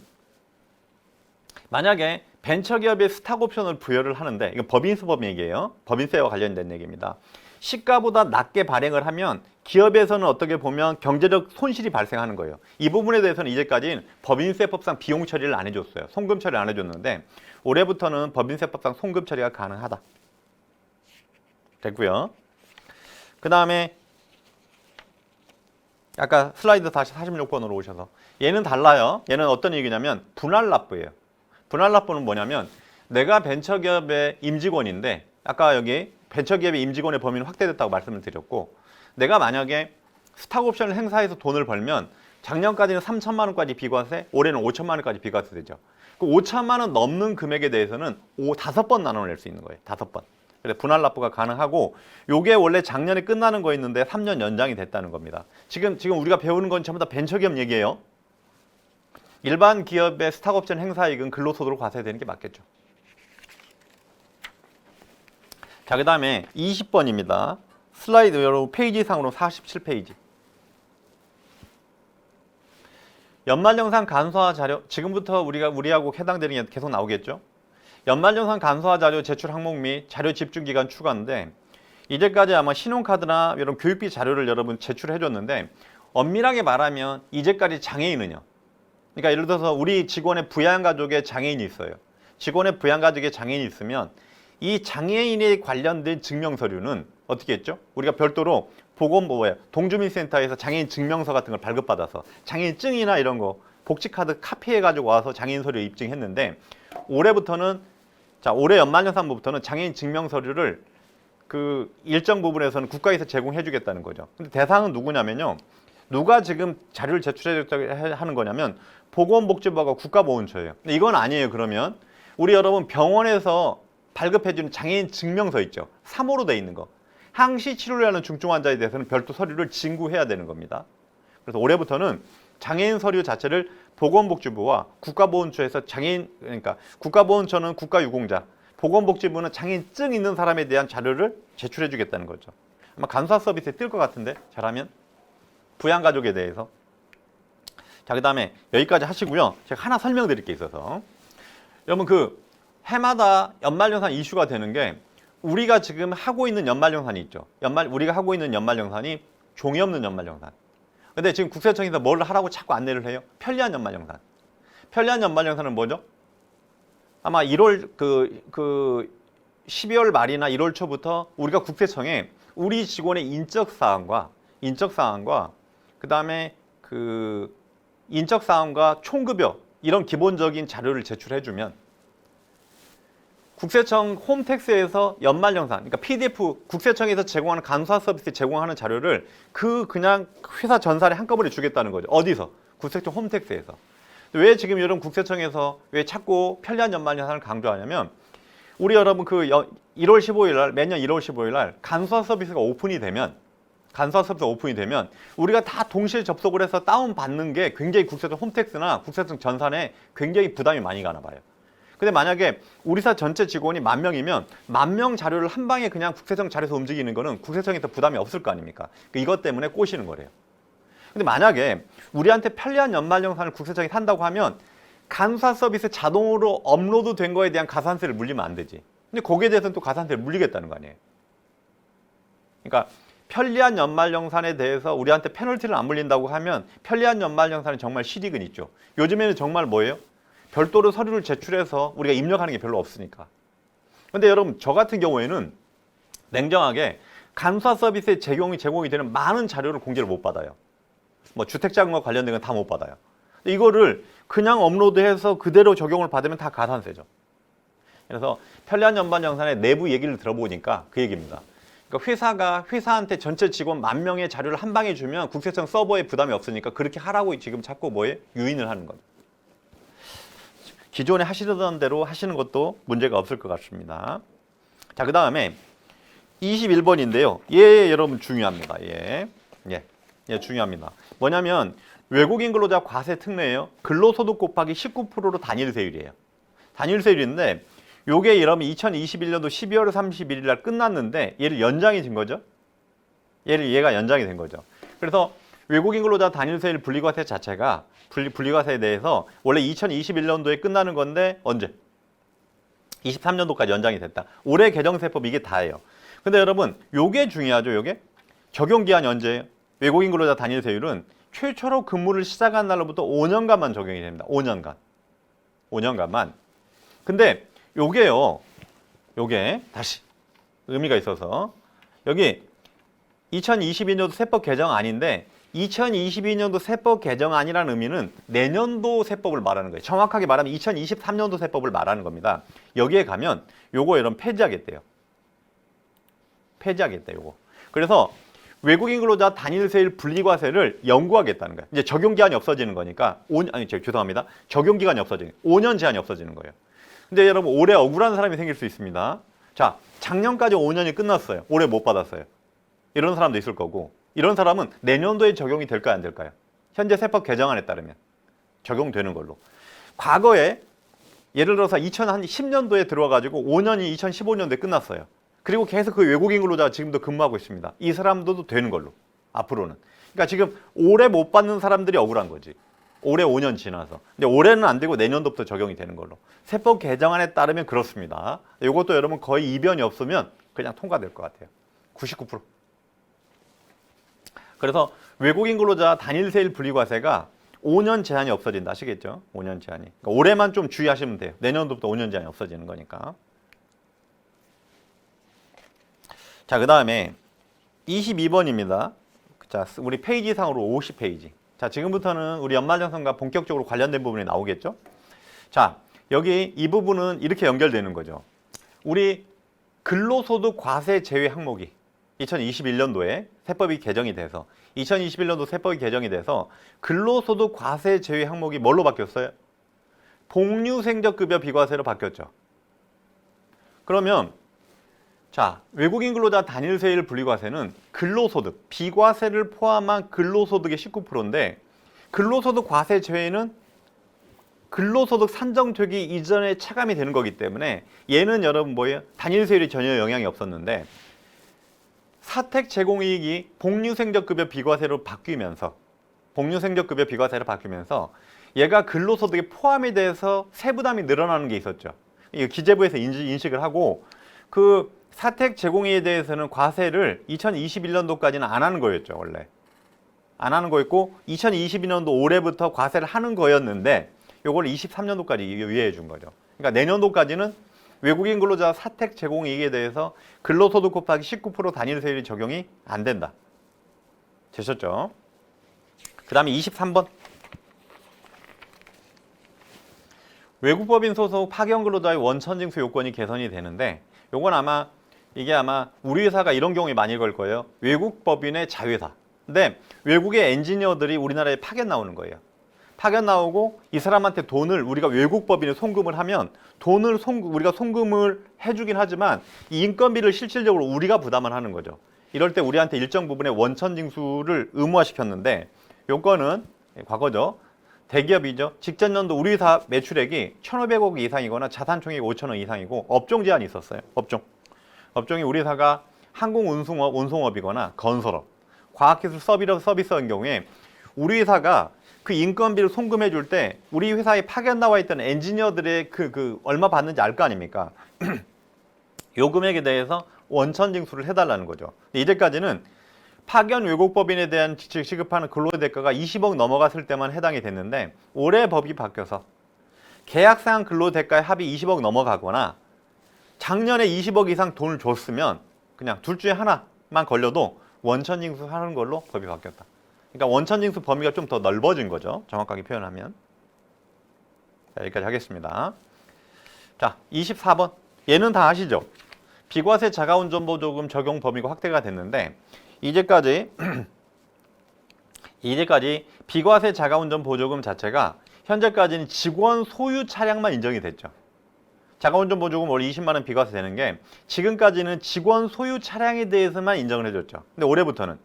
만약에 벤처기업에 스탁옵션을 부여를 하는데, 이건 법인세법 얘기예요. 법인세와 관련된 얘기입니다. 시가보다 낮게 발행을 하면 기업에서는 어떻게 보면 경제적 손실이 발생하는 거예요. 이 부분에 대해서는 이제까지 법인세법상 비용 처리를 안 해줬어요. 송금 처리 안 해줬는데 올해부터는 법인세법상 송금 처리가 가능하다. 됐고요. 그 다음에 아까 슬라이드 다시 46번으로 오셔서 얘는 달라요. 얘는 어떤 얘기냐면 분할납부예요. 분할납부는 뭐냐면 내가 벤처기업의 임직원인데 아까 여기 벤처기업의 임직원의 범위는 확대됐다고 말씀을 드렸고 내가 만약에 스탁옵션을 행사해서 돈을 벌면 작년까지는 3천만 원까지 비과세, 올해는 5천만 원까지 비과세 되죠. 그 5천만 원 넘는 금액에 대해서는 5번 나눠낼 수 있는 거예요. 5번. 그래서 분할납부가 가능하고 요게 원래 작년에 끝나는 거였는데 3년 연장이 됐다는 겁니다. 지금 우리가 배우는 건 전부 다 벤처기업 얘기예요. 일반 기업의 스탁옵션 행사이익은 근로소득으로 과세되는 게 맞겠죠. 자, 그 다음에 20번입니다. 슬라이드 여러분 페이지상으로 47페이지. 연말정산 간소화 자료, 지금부터 우리하고 해당되는 게 계속 나오겠죠. 연말정산 간소화 자료 제출 항목 및 자료 집중 기간 추가인데 이제까지 아마 신용카드나 이런 교육비 자료를 여러분 제출해 줬는데 엄밀하게 말하면 이제까지 장애인은요. 그러니까 예를 들어서 우리 직원의 부양가족에 장애인이 있어요. 직원의 부양가족에 장애인이 있으면 이 장애인에 관련된 증명서류는 어떻게 했죠? 우리가 별도로 동주민센터에서 장애인 증명서 같은 걸 발급받아서 장애인증이나 이런 거 복지카드 카피해가지고 와서 장애인 서류 입증했는데 올해부터는 올해 연말정산부부터는 장애인 증명서류를 그 일정 부분에서는 국가에서 제공해 주겠다는 거죠. 근데 대상은 누구냐면요. 누가 지금 자료를 제출해 하는 거냐면 보건복지부하고 국가보훈처예요. 근데 이건 아니에요. 그러면 우리 여러분 병원에서 발급해주는 장애인 증명서 있죠. 3호로 돼 있는 거. 항시 치료를 하는 중증 환자에 대해서는 별도 서류를 진구해야 되는 겁니다. 그래서 올해부터는 장애인 서류 자체를 보건복지부와 국가보훈처에서 그러니까 국가보훈처는 국가유공자, 보건복지부는 장애인증 있는 사람에 대한 자료를 제출해 주겠다는 거죠. 아마 간소화 서비스에 뜰 것 같은데 잘하면 부양가족에 대해서. 자, 그 다음에 여기까지 하시고요. 제가 하나 설명드릴 게 있어서 여러분 그 해마다 연말정산 이슈가 되는 게 우리가 지금 하고 있는 연말정산이 있죠. 우리가 하고 있는 연말정산이 종이 없는 연말정산. 근데 지금 국세청에서 뭘 하라고 자꾸 안내를 해요? 편리한 연말정산. 편리한 연말정산은 뭐죠? 아마 12월 말이나 1월 초부터 우리가 국세청에 우리 직원의 인적 사항과 그다음에 그 인적 사항과 총급여 이런 기본적인 자료를 제출해 주면 국세청 홈택스에서 연말정산, 그러니까 PDF 국세청에서 제공하는 간소화 서비스 제공하는 자료를 그냥 회사 전산에 한꺼번에 주겠다는 거죠. 어디서? 국세청 홈택스에서. 왜 지금 여러분 국세청에서 왜 자꾸 편리한 연말정산을 강조하냐면 우리 여러분 그 1월 15일 날 매년 1월 15일 날 간소화 서비스가 오픈이 되면 우리가 다 동시에 접속을 해서 다운받는 게 굉장히 국세청 홈택스나 국세청 전산에 굉장히 부담이 많이 가나 봐요. 근데 만약에 우리 회사 전체 직원이 10,000명이면 10,000명 자료를 한 방에 그냥 국세청 자료에서 움직이는 거는 국세청에서 부담이 없을 거 아닙니까? 이것 때문에 꼬시는 거래요. 근데 만약에 우리한테 편리한 연말정산을 국세청이 산다고 하면 간소화 서비스 자동으로 업로드 된 거에 대한 가산세를 물리면 안 되지. 근데 거기에 대해서는 또 가산세를 물리겠다는 거 아니에요. 그러니까 편리한 연말정산에 대해서 우리한테 페널티를 안 물린다고 하면 편리한 연말정산은 정말 실익은 있죠. 요즘에는 정말 뭐예요? 별도로 서류를 제출해서 우리가 입력하는 게 별로 없으니까. 근데 여러분 저 같은 경우에는 냉정하게 간소화 서비스에 제공이 되는 많은 자료를 공개를 못 받아요. 뭐 주택자금과 관련된 건 다 못 받아요. 이거를 그냥 업로드해서 그대로 적용을 받으면 다 가산세죠. 그래서 편리한 연말정산의 내부 얘기를 들어보니까 그 얘기입니다. 그러니까 회사한테 전체 직원 10,000명의 자료를 한 방에 주면 국세청 서버에 부담이 없으니까 그렇게 하라고 지금 자꾸 유인을 하는 거죠. 기존에 하시던 대로 하시는 것도 문제가 없을 것 같습니다. 자, 그 다음에 21번인데요. 얘 여러분 중요합니다. 얘 중요합니다. 뭐냐면 외국인 근로자 과세 특례예요. 근로소득 곱하기 19%로 단일세율이에요. 단일세율인데 요게 여러분 2021년도 12월 31일 날 끝났는데 얘를 연장이 된 거죠. 얘가 연장이 된 거죠. 그래서 외국인 근로자 단일세율 분리과세 자체가 분리과세에 대해서 원래 2021년도에 끝나는 건데 언제? 23년도까지 연장이 됐다. 올해 개정세법 이게 다예요. 근데 여러분 요게 중요하죠. 요게 적용기한이 언제예요? 외국인 근로자 단일세율은 최초로 근무를 시작한 날로부터 5년간만 적용이 됩니다. 5년간만. 근데 요게요. 요게 다시 의미가 있어서 여기 2022년도 세법 개정안인데 2022년도 세법 개정안이라는 의미는 내년도 세법을 말하는 거예요. 정확하게 말하면 2023년도 세법을 말하는 겁니다. 여기에 가면 요거 여러분 폐지하겠대요. 폐지하겠다 요거. 그래서 외국인 근로자 단일세율 분리과세를 연구하겠다는 거예요. 이제 적용기한이 없어지는 거니까 죄송합니다. 적용기간이 없어지는 거예요. 5년 제한이 없어지는 거예요. 근데 여러분 올해 억울한 사람이 생길 수 있습니다. 자, 작년까지 5년이 끝났어요. 올해 못 받았어요. 이런 사람도 있을 거고 이런 사람은 내년도에 적용이 될까요? 안 될까요? 현재 세법 개정안에 따르면 적용되는 걸로. 과거에 예를 들어서 2010년도에 들어와가지고 5년이 2015년도에 끝났어요. 그리고 계속 그 외국인 근로자가 지금도 근무하고 있습니다. 이 사람들도 되는 걸로 앞으로는. 그러니까 지금 올해 못 받는 사람들이 억울한 거지. 올해 5년 지나서. 근데 올해는 안 되고 내년도부터 적용이 되는 걸로. 세법 개정안에 따르면 그렇습니다. 이것도 여러분 거의 이변이 없으면 그냥 통과될 것 같아요. 99%. 그래서 외국인 근로자 단일세율 분리과세가 5년 제한이 없어진다. 아시겠죠? 5년 제한이. 그러니까 올해만 좀 주의하시면 돼요. 내년도부터 5년 제한이 없어지는 거니까. 자, 그 다음에 22번입니다. 자, 우리 페이지상으로 50페이지. 자, 지금부터는 우리 연말정산과 본격적으로 관련된 부분이 나오겠죠? 자, 여기 이 부분은 이렇게 연결되는 거죠. 우리 근로소득 과세 제외 항목이 2021년도에 세법이 개정이 돼서 2021년도 세법이 개정이 돼서 근로소득 과세 제외 항목이 뭘로 바뀌었어요? 복류생적급여 비과세로 바뀌었죠. 그러면 자, 외국인 근로자 단일세율 분리과세는 근로소득, 비과세를 포함한 근로소득의 19%인데 근로소득 과세 제외는 근로소득 산정되기 이전에 차감이 되는 거기 때문에 얘는 여러분 뭐예요? 단일세율이 전혀 영향이 없었는데 사택 제공이익이 복류생적급여 비과세로 바뀌면서 얘가 근로소득에 포함이 돼서 세부담이 늘어나는 게 있었죠. 이거 기재부에서 인식을 하고 그 사택 제공이익에 대해서는 과세를 2021년도까지는 안 하는 거였죠. 원래 안 하는 거였고 2022년도 올해부터 과세를 하는 거였는데 요걸 23년도까지 유예해 준 거죠. 그러니까 내년도까지는 외국인 근로자 사택 제공이익에 대해서 근로소득 곱하기 19% 단일세율이 적용이 안 된다. 되셨죠? 그 다음에 23번. 외국법인 소속 파견 근로자의 원천징수 요건이 개선이 되는데 요건 아마 우리 회사가 이런 경우에 많이 걸 거예요. 외국 법인의 자회사. 근데 외국의 엔지니어들이 우리나라에 파견 나오는 거예요. 파견 나오고 이 사람한테 돈을 우리가 외국 법인에 송금을 하면 돈을 우리가 송금을 해주긴 하지만 이 인건비를 실질적으로 우리가 부담을 하는 거죠. 이럴 때 우리한테 일정 부분의 원천징수를 의무화시켰는데 요건은 과거죠. 대기업이죠. 직전 연도 우리 회사 매출액이 1,500억 이상이거나 자산총액이 5천억 이상이고 업종 제한이 있었어요. 업종이 우리 회사가 항공운송업, 운송업이거나 건설업, 과학기술 서비스인 경우에 우리 회사가 그 인건비를 송금해 줄 때 우리 회사에 파견 나와 있던 엔지니어들의 그 얼마 받는지 알 거 아닙니까? 요 금액에 대해서 원천징수를 해달라는 거죠. 이제까지는 파견 외국법인에 대한 지급하는 근로대가가 20억 넘어갔을 때만 해당이 됐는데 올해 법이 바뀌어서 계약상 근로대가의 합이 20억 넘어가거나 작년에 20억 이상 돈을 줬으면 그냥 둘 중에 하나만 걸려도 원천징수 하는 걸로 법이 바뀌었다. 그러니까 원천징수 범위가 좀 더 넓어진 거죠. 정확하게 표현하면. 자, 여기까지 하겠습니다. 자, 24번. 얘는 다 아시죠? 비과세 자가운전보조금 적용 범위가 확대가 됐는데 이제까지 비과세 자가운전보조금 자체가 현재까지는 직원 소유 차량만 인정이 됐죠. 자가운전 보조금 월 20만 원 비과세 되는 게 지금까지는 직원 소유 차량에 대해서만 인정을 해줬죠. 근데 올해부터는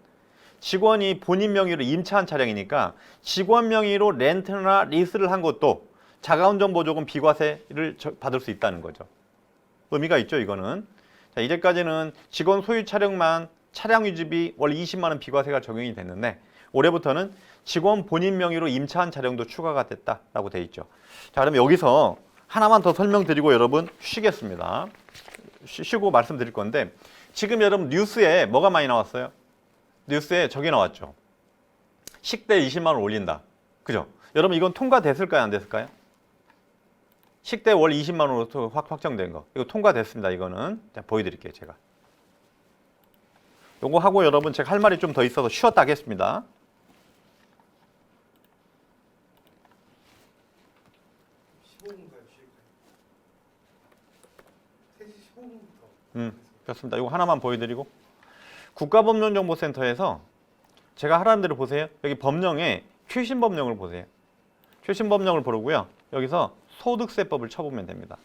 직원이 본인 명의로 임차한 차량이니까 직원 명의로 렌트나 리스를 한 것도 자가운전 보조금 비과세를 받을 수 있다는 거죠. 의미가 있죠, 이거는. 자, 이제까지는 직원 소유 차량만 차량 유지비 월 20만 원 비과세가 적용이 됐는데 올해부터는 직원 본인 명의로 임차한 차량도 추가가 됐다라고 돼 있죠. 자, 그럼 여기서 하나만 더 설명드리고 여러분 쉬겠습니다. 쉬고 말씀드릴 건데 지금 여러분 뉴스에 뭐가 많이 나왔어요? 뉴스에 저게 나왔죠. 식대 20만 원 올린다. 그죠? 여러분 이건 통과됐을까요? 안 됐을까요? 식대 월 20만 원으로 확정된 거. 이거 통과됐습니다. 이거는. 자, 보여드릴게요. 제가. 요거 하고 여러분 제가 할 말이 좀 더 있어서 쉬었다 하겠습니다. 좋습니다. 이거 하나만 보여드리고 국가법령정보센터에서 제가 하라는 대로 보세요. 여기 법령에 최신 법령을 보세요. 최신 법령을 보고요. 여기서 소득세법을 쳐보면 됩니다.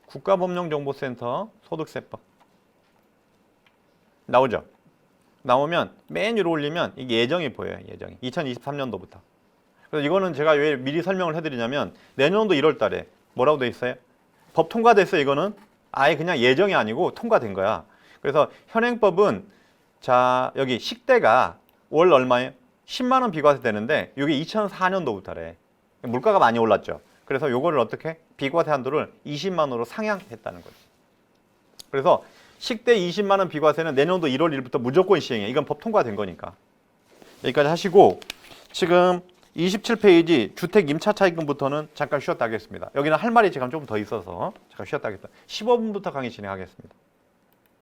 국가법령정보센터 소득세법 나오죠? 나오면 맨 위로 올리면 이게 예정이 보여요. 예정이 2023년도부터. 그래서 이거는 제가 왜 미리 설명을 해드리냐면 내년도 1월 달에 뭐라고 돼 있어요? 법 통과됐어요. 이거는 아예 그냥 예정이 아니고 통과된 거야. 그래서 현행법은 자 여기 식대가 월 얼마예요? 10만 원 비과세 되는데 이게 2004년도부터래. 물가가 많이 올랐죠. 그래서 요거를 어떻게? 비과세 한도를 20만 원으로 상향했다는 거죠. 그래서 식대 20만 원 비과세는 내년도 1월 1일부터 무조건 시행해. 이건 법 통과된 거니까. 여기까지 하시고 지금 27페이지 주택 임차 차익금부터는 잠깐 쉬었다 하겠습니다. 여기는 할 말이 지금 좀 더 있어서 잠깐 쉬었다 하겠습니다. 15분부터 강의 진행하겠습니다.